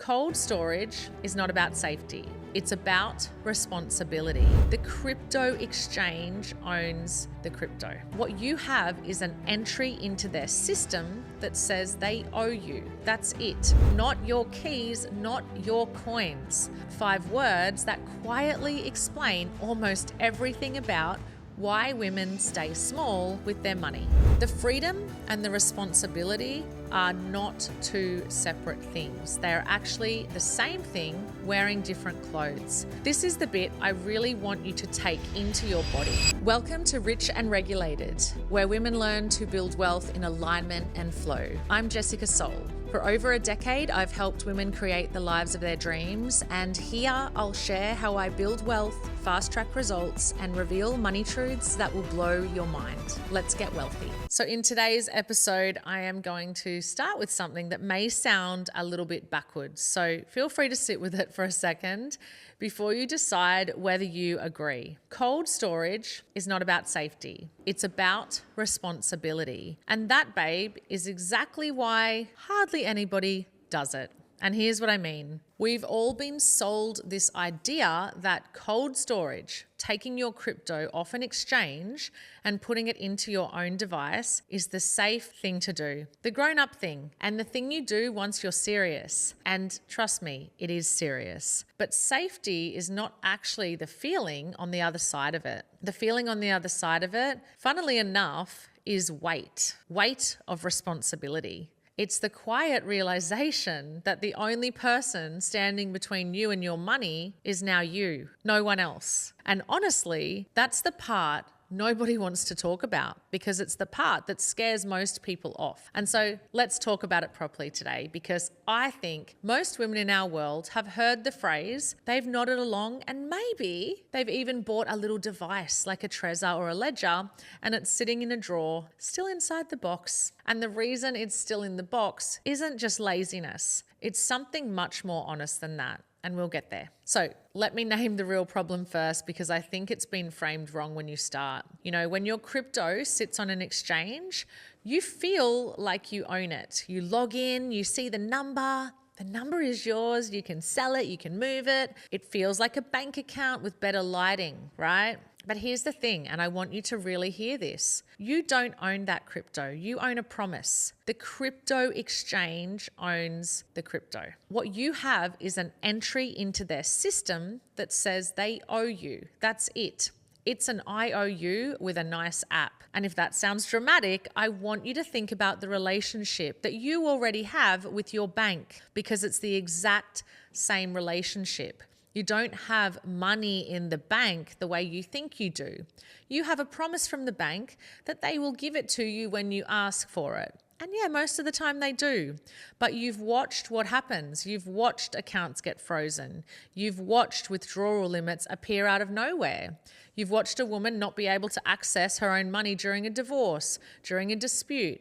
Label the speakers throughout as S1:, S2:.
S1: Cold storage is not about safety. It's about responsibility. The crypto exchange owns the crypto. What you have is an entry into their system that says they owe you. That's it. Not your keys, not your coins. 5 words that quietly explain almost everything about why women stay small with their money. The freedom and the responsibility are not two separate things. They are actually the same thing, wearing different clothes. This is the bit I really want you to take into your body. Welcome to Rich and Regulated, where women learn to build wealth in alignment and flow. I'm Jessica Soul. For over a decade, I've helped women create the lives of their dreams, and here I'll share how I build wealth, fast-track results, and reveal money truths that will blow your mind. Let's get wealthy. So in today's episode, I am going to start with something that may sound a little bit backwards. So feel free to sit with it for a second before you decide whether you agree. Cold storage is not about safety. It's about responsibility. And that, babe, is exactly why hardly anybody does it. And here's what I mean. We've all been sold this idea that cold storage, taking your crypto off an exchange and putting it into your own device, is the safe thing to do, the grown-up thing, and the thing you do once you're serious. And trust me, it is serious. But safety is not actually the feeling on the other side of it. The feeling on the other side of it, funnily enough, is weight of responsibility. It's the quiet realization that the only person standing between you and your money is now you, no one else. And honestly, that's the part nobody wants to talk about, because it's the part that scares most people off. And so let's talk about it properly today, because I think most women in our world have heard the phrase, they've nodded along, and maybe they've even bought a little device like a Trezor or a Ledger, and it's sitting in a drawer, still inside the box. And the reason it's still in the box isn't just laziness. It's something much more honest than that. And we'll get there. So let me name the real problem first, because I think it's been framed wrong when you start. You know, when your crypto sits on an exchange, you feel like you own it. You log in, you see the number is yours, you can sell it, you can move it. It feels like a bank account with better lighting, right? But here's the thing, and I want you to really hear this. You don't own that crypto. You own a promise. The crypto exchange owns the crypto. What you have is an entry into their system that says they owe you. That's it. It's an IOU with a nice app. And if that sounds dramatic, I want you to think about the relationship that you already have with your bank, because it's the exact same relationship. You don't have money in the bank the way you think you do. You have a promise from the bank that they will give it to you when you ask for it. And yeah, most of the time they do. But you've watched what happens. You've watched accounts get frozen. You've watched withdrawal limits appear out of nowhere. You've watched a woman not be able to access her own money during a divorce, during a dispute,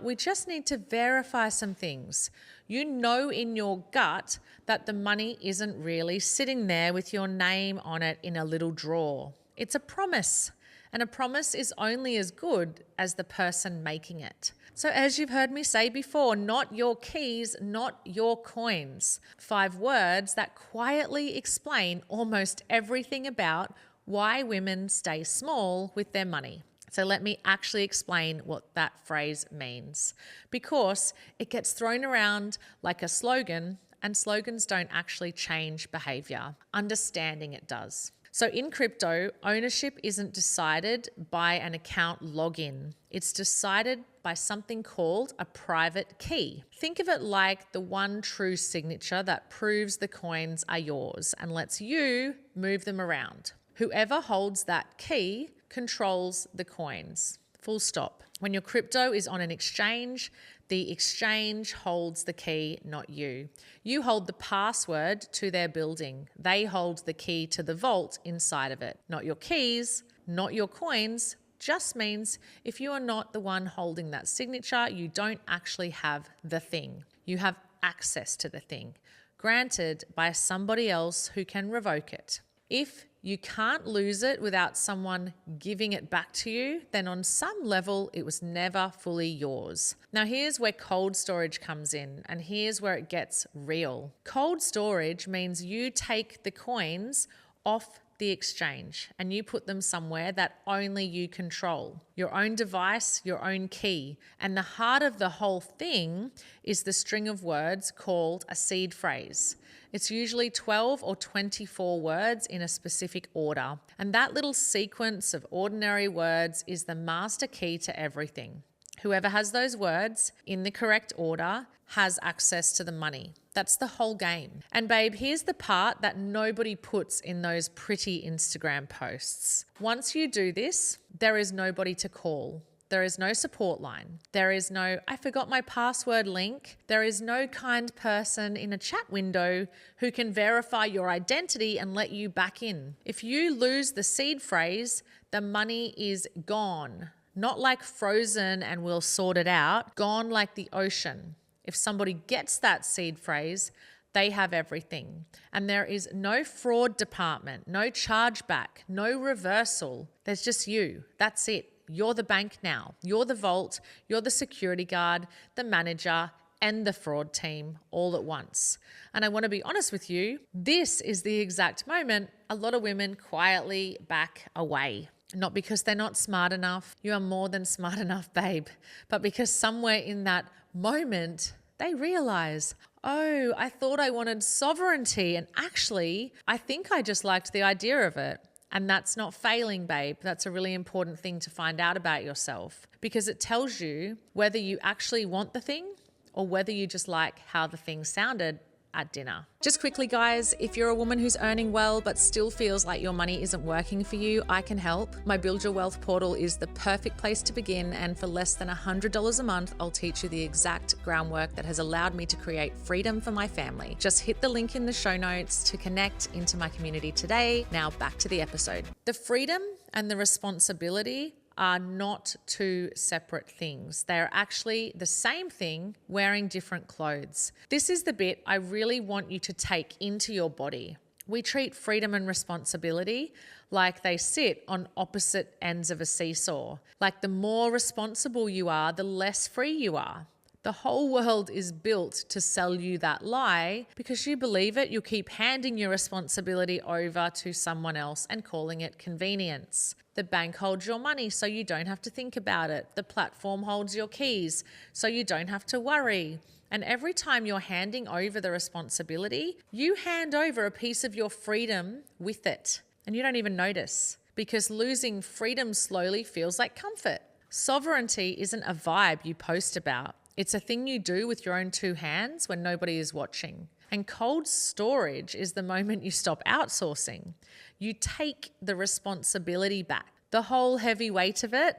S1: we just need to verify some things. You know in your gut that the money isn't really sitting there with your name on it in a little drawer. It's a promise. And a promise is only as good as the person making it. So as you've heard me say before, not your keys, not your coins. 5 words that quietly explain almost everything about why women stay small with their money. So let me actually explain what that phrase means, because it gets thrown around like a slogan, and slogans don't actually change behavior. Understanding it does. So in crypto, ownership isn't decided by an account login. It's decided by something called a private key. Think of it like the one true signature that proves the coins are yours and lets you move them around. Whoever holds that key controls the coins. Full stop. When your crypto is on an exchange, the exchange holds the key, not you. You hold the password to their building. They hold the key to the vault inside of it. Not your keys, not your coins. Just means if you are not the one holding that signature, you don't actually have the thing. You have access to the thing, granted by somebody else who can revoke it. If you can't lose it without someone giving it back to you, then on some level, it was never fully yours. Now, here's where cold storage comes in, and here's where it gets real. Cold storage means you take the coins off the exchange and you put them somewhere that only you control. Your own device, your own key. And the heart of the whole thing is the string of words called a seed phrase. It's usually 12 or 24 words in a specific order. And that little sequence of ordinary words is the master key to everything. Whoever has those words in the correct order has access to the money. That's the whole game. And babe, here's the part that nobody puts in those pretty Instagram posts. Once you do this, there is nobody to call. There is no support line. There is no, I forgot my password link. There is no kind person in a chat window who can verify your identity and let you back in. If you lose the seed phrase, the money is gone. Not like frozen and we'll sort it out, gone like the ocean. If somebody gets that seed phrase, they have everything. And there is no fraud department, no chargeback, no reversal. There's just you. That's it. You're the bank now. You're the vault. You're the security guard, the manager, and the fraud team all at once. And I want to be honest with you, this is the exact moment a lot of women quietly back away. Not because they're not smart enough. You are more than smart enough, babe. But because somewhere in that moment, they realize, oh, I thought I wanted sovereignty. And actually, I think I just liked the idea of it. And that's not failing, babe. That's a really important thing to find out about yourself because it tells you whether you actually want the thing or whether you just like how the thing sounded at dinner. Just quickly, guys, if you're a woman who's earning well but still feels like your money isn't working for you, I can help. My Build Your Wealth portal is the perfect place to begin, and for less than $100 a month, I'll teach you the exact groundwork that has allowed me to create freedom for my family. Just hit the link in the show notes to connect into my community today. Now back to the episode. The freedom and the responsibility are not two separate things. They're actually the same thing, wearing different clothes. This is the bit I really want you to take into your body. We treat freedom and responsibility like they sit on opposite ends of a seesaw. Like the more responsible you are, the less free you are. The whole world is built to sell you that lie because you believe it. You'll keep handing your responsibility over to someone else and calling it convenience. The bank holds your money so you don't have to think about it. The platform holds your keys so you don't have to worry. And every time you're handing over the responsibility, you hand over a piece of your freedom with it. And you don't even notice because losing freedom slowly feels like comfort. Sovereignty isn't a vibe you post about. It's a thing you do with your own two hands when nobody is watching. And cold storage is the moment you stop outsourcing. You take the responsibility back, the whole heavy weight of it.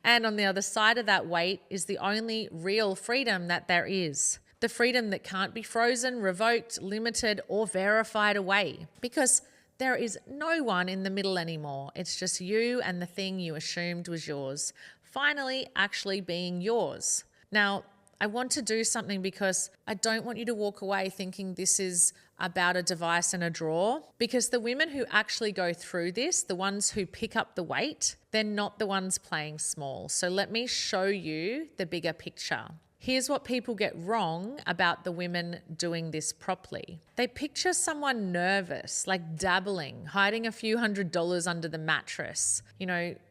S1: And on the other side of that weight is the only real freedom that there is. The freedom that can't be frozen, revoked, limited, or verified away. Because there is no one in the middle anymore. It's just you and the thing you assumed was yours, finally actually being yours. Now, I want to do something because I don't want you to walk away thinking this is about a device and a drawer, because the women who actually go through this, the ones who pick up the weight, they're not the ones playing small. So let me show you the bigger picture. Here's what people get wrong about the women doing this properly. They picture someone nervous, like dabbling, hiding a few $100s under the mattress.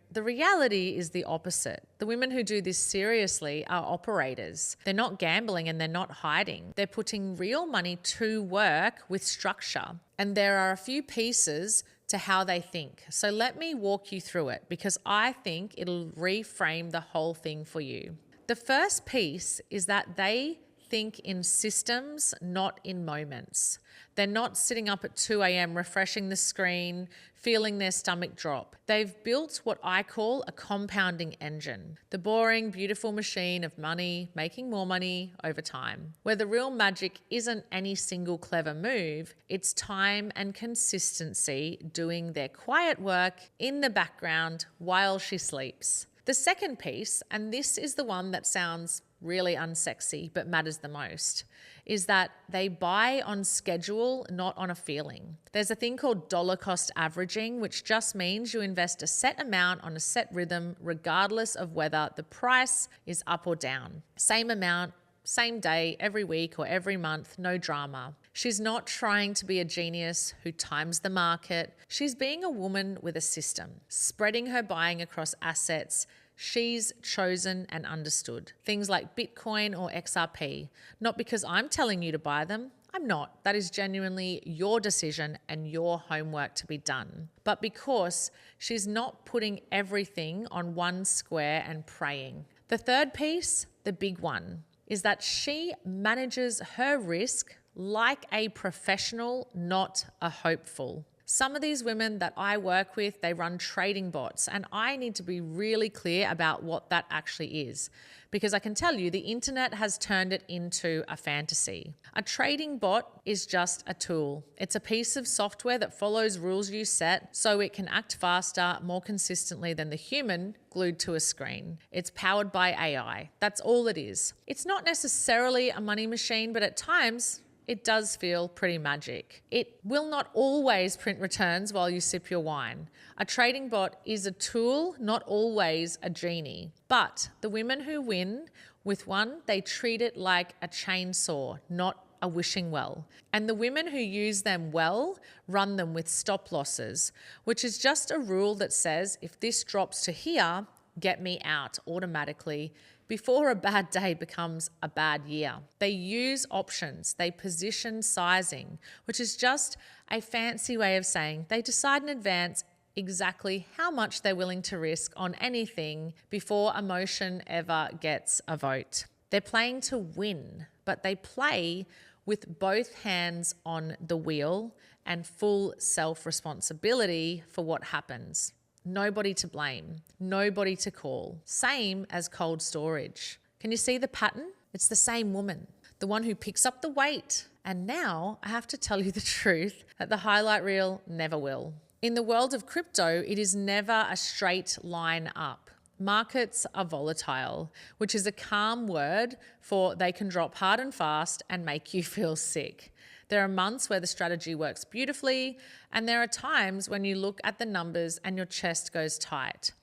S1: The reality is the opposite. The women who do this seriously are operators. They're not gambling and they're not hiding. They're putting real money to work with structure. And there are a few pieces to how they think. So let me walk you through it because I think it'll reframe the whole thing for you. The first piece is that they think in systems, not in moments. They're not sitting up at 2 a.m. refreshing the screen, feeling their stomach drop. They've built what I call a compounding engine, the boring, beautiful machine of money, making more money over time, where the real magic isn't any single clever move, it's time and consistency doing their quiet work in the background while she sleeps. The second piece, and this is the one that sounds really unsexy, but matters the most, is that they buy on schedule, not on a feeling. There's a thing called dollar cost averaging, which just means you invest a set amount on a set rhythm, regardless of whether the price is up or down. Same amount, same day, every week or every month, no drama. She's not trying to be a genius who times the market. She's being a woman with a system, spreading her buying across assets she's chosen and understood. Things like Bitcoin or XRP, not because I'm telling you to buy them. I'm not. That is genuinely your decision and your homework to be done. But because she's not putting everything on one square and praying. The third piece, the big one, is that she manages her risk like a professional, not a hopeful. Some of these women that I work with, they run trading bots, and I need to be really clear about what that actually is, because I can tell you the internet has turned it into a fantasy. A trading bot is just a tool. It's a piece of software that follows rules you set so it can act faster, more consistently than the human glued to a screen. It's powered by AI. That's all it is. It's not necessarily a money machine, but at times, it does feel pretty magic. It will not always print returns while you sip your wine. A trading bot is a tool, not always a genie. But the women who win with one, they treat it like a chainsaw, not a wishing well. And the women who use them well run them with stop losses, which is just a rule that says if this drops to here, get me out automatically before a bad day becomes a bad year. They use options, they position sizing, which is just a fancy way of saying they decide in advance exactly how much they're willing to risk on anything before emotion ever gets a vote. They're playing to win, but they play with both hands on the wheel and full self-responsibility for what happens. Nobody to blame, nobody to call. Same as cold storage. Can you see the pattern? It's the same woman, the one who picks up the weight. And now I have to tell you the truth that the highlight reel never will. In the world of crypto, it is never a straight line up. Markets are volatile, which is a calm word for they can drop hard and fast and make you feel sick. There are months where the strategy works beautifully, and there are times when you look at the numbers and your chest goes tight.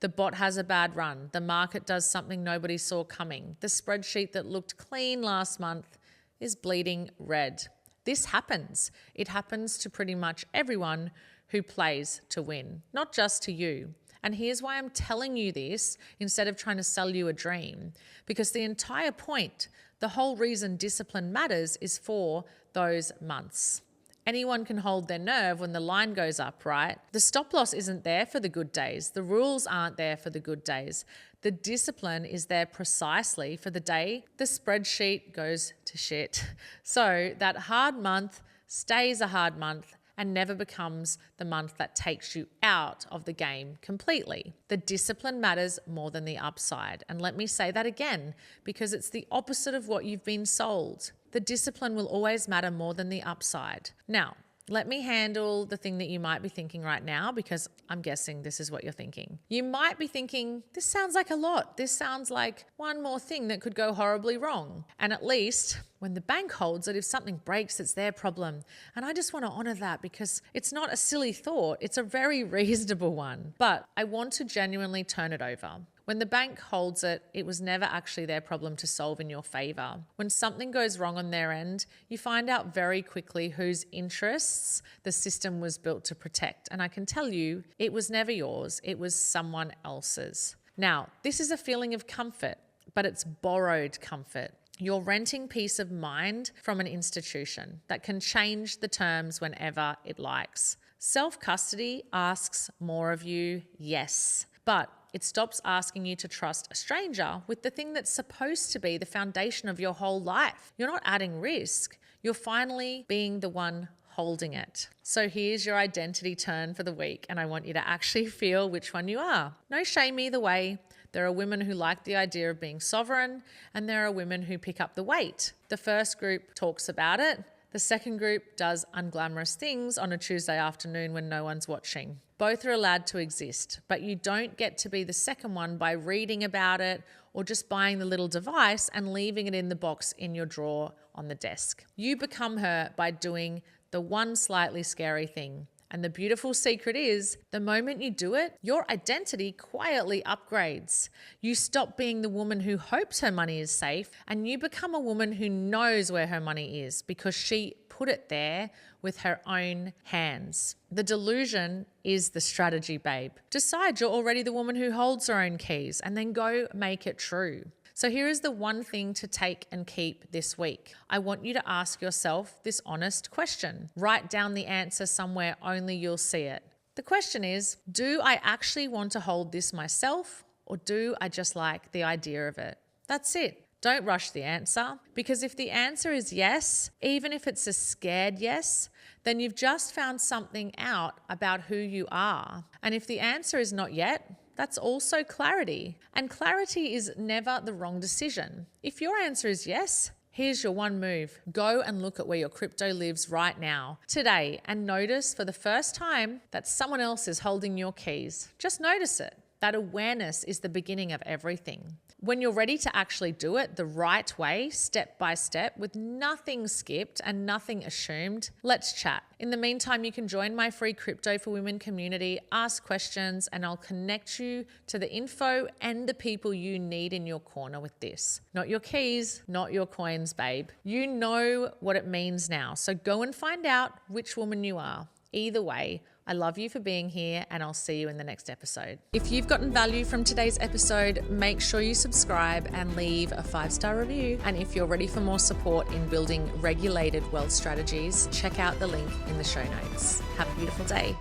S1: The bot has a bad run. The market does something nobody saw coming. The spreadsheet that looked clean last month is bleeding red. This happens. It happens to pretty much everyone who plays to win, not just to you. And here's why I'm telling you this instead of trying to sell you a dream. Because the entire point, the whole reason discipline matters is for those months. Anyone can hold their nerve when the line goes up, right? The stop loss isn't there for the good days. The rules aren't there for the good days. The discipline is there precisely for the day the spreadsheet goes to shit. So that hard month stays a hard month and never becomes the month that takes you out of the game completely. The discipline matters more than the upside. And let me say that again, because it's the opposite of what you've been sold. The discipline will always matter more than the upside. Now, let me handle the thing that you might be thinking right now, because I'm guessing this is what you're thinking. You might be thinking, this sounds like a lot. This sounds like one more thing that could go horribly wrong. And at least when the bank holds it, if something breaks, it's their problem. And I just want to honor that because it's not a silly thought. It's a very reasonable one. But I want to genuinely turn it over. When the bank holds it, it was never actually their problem to solve in your favor. When something goes wrong on their end, you find out very quickly whose interests the system was built to protect. And I can tell you, it was never yours. It was someone else's. Now, this is a feeling of comfort, but it's borrowed comfort. You're renting peace of mind from an institution that can change the terms whenever it likes. Self-custody asks more of you, yes, but it stops asking you to trust a stranger with the thing that's supposed to be the foundation of your whole life. You're not adding risk. You're finally being the one holding it. So here's your identity turn for the week, and I want you to actually feel which one you are. No shame either way. There are women who like the idea of being sovereign, and there are women who pick up the weight. The first group talks about it. The second group does unglamorous things on a Tuesday afternoon when no one's watching. Both are allowed to exist, but you don't get to be the second one by reading about it or just buying the little device and leaving it in the box in your drawer on the desk. You become her by doing the one slightly scary thing. And the beautiful secret is, the moment you do it, your identity quietly upgrades. You stop being the woman who hopes her money is safe, and you become a woman who knows where her money is because she put it there with her own hands. The delusion is the strategy, babe. Decide you're already the woman who holds her own keys, and then go make it true. So here is the one thing to take and keep this week. I want you to ask yourself this honest question. Write down the answer somewhere only you'll see it. The question is, do I actually want to hold this myself, or do I just like the idea of it? That's it. Don't rush the answer, because if the answer is yes, even if it's a scared yes, then you've just found something out about who you are. And if the answer is not yet, that's also clarity. And clarity is never the wrong decision. If your answer is yes, here's your one move. Go and look at where your crypto lives right now, today, and notice for the first time that someone else is holding your keys. Just notice it. That awareness is the beginning of everything. When you're ready to actually do it the right way, step by step, with nothing skipped and nothing assumed, let's chat. In the meantime, you can join my free Crypto for Women community, ask questions, and I'll connect you to the info and the people you need in your corner with this. Not your keys, not your coins, babe. You know what it means now, so go and find out which woman you are. Either way, I love you for being here, and I'll see you in the next episode. If you've gotten value from today's episode, make sure you subscribe and leave a 5-star review. And if you're ready for more support in building regulated wealth strategies, check out the link in the show notes. Have a beautiful day.